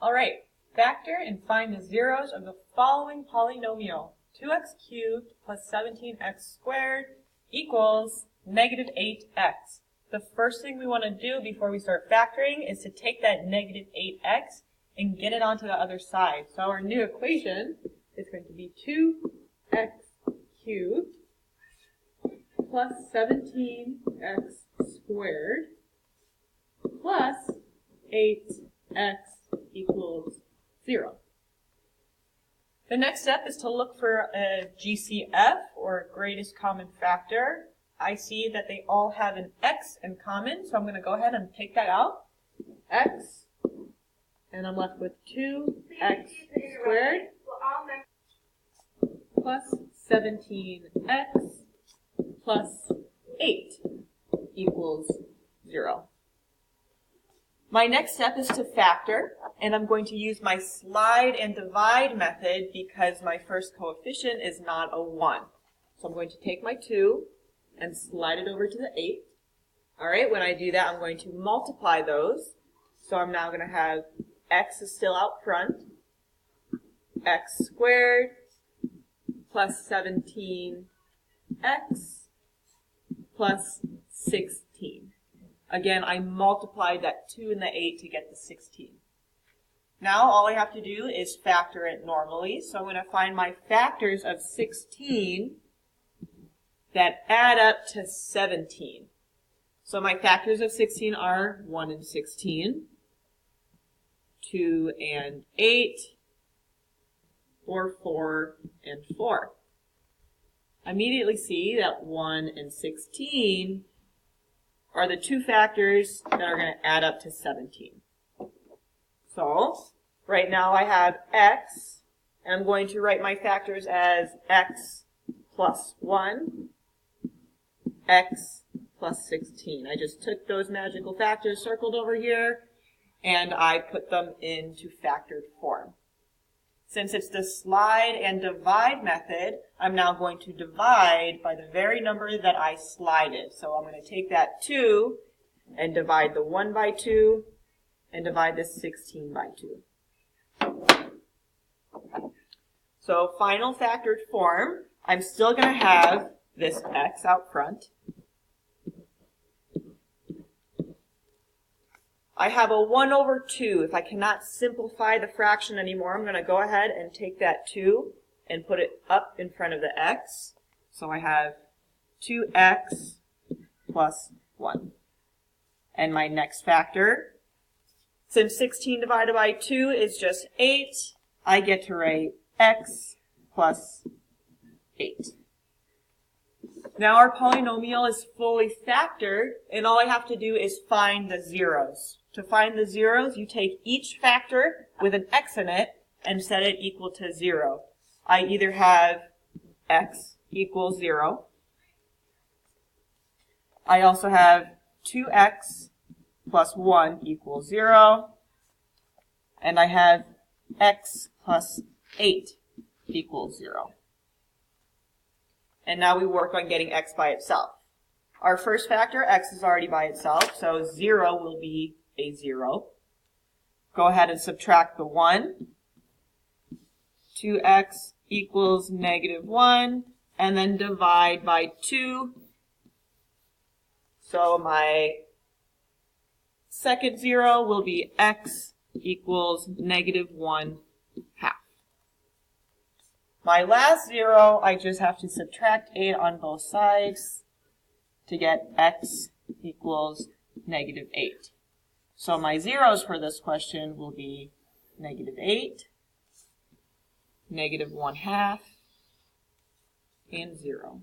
All right, factor and find the zeros of the following polynomial. 2x cubed plus 17x squared equals negative 8x. The first thing we want to do before we start factoring is to take that negative 8x and get it onto the other side. So our new equation is going to be 2x cubed plus 17x squared plus 8x equals 0. The next step is to look for a GCF, or greatest common factor. I see that they all have an x in common, so I'm going to go ahead and take that out. X, and I'm left with 2x squared plus 17x plus 8 equals 0. My next step is to factor, and I'm going to use my slide and divide method because my first coefficient is not a 1. So I'm going to take my 2 and slide it over to the 8. All right, when I do that, I'm going to multiply those. So I'm now going to have x is still out front, x squared plus 17x plus 16. Again, I multiplied that 2 and the 8 to get the 16. Now all I have to do is factor it normally. So I'm going to find my factors of 16 that add up to 17. So my factors of 16 are 1 and 16, 2 and 8, or 4 and 4. I immediately see that 1 and 16 are the two factors that are going to add up to 17. So, right now I have x, and I'm going to write my factors as x plus 1, x plus 16. I just took those magical factors circled over here, and I put them into factored form. Since it's the slide and divide method, I'm now going to divide by the very number that I slided. So I'm going to take that 2 and divide the 1 by 2 and divide the 16 by 2. So final factored form, I'm still going to have this x out front. I have a 1 over 2. If I cannot simplify the fraction anymore, I'm going to go ahead and take that 2 and put it up in front of the x. So I have 2x plus 1. And my next factor, since 16 divided by 2 is just 8, I get to write x plus 8. Now our polynomial is fully factored, and all I have to do is find the zeros. To find the zeros, you take each factor with an x in it and set it equal to 0. I either have x equals 0. I also have 2x plus 1 equals 0. And I have x plus 8 equals 0. And now we work on getting x by itself. Our first factor, x, is already by itself, so 0 will be a 0. Go ahead and subtract the 1. 2x equals negative 1, and then divide by 2. So my second 0 will be x equals negative 1/2. My last 0, I just have to subtract 8 on both sides to get x equals negative 8. So my zeros for this question will be negative 8, negative 1/2, and 0.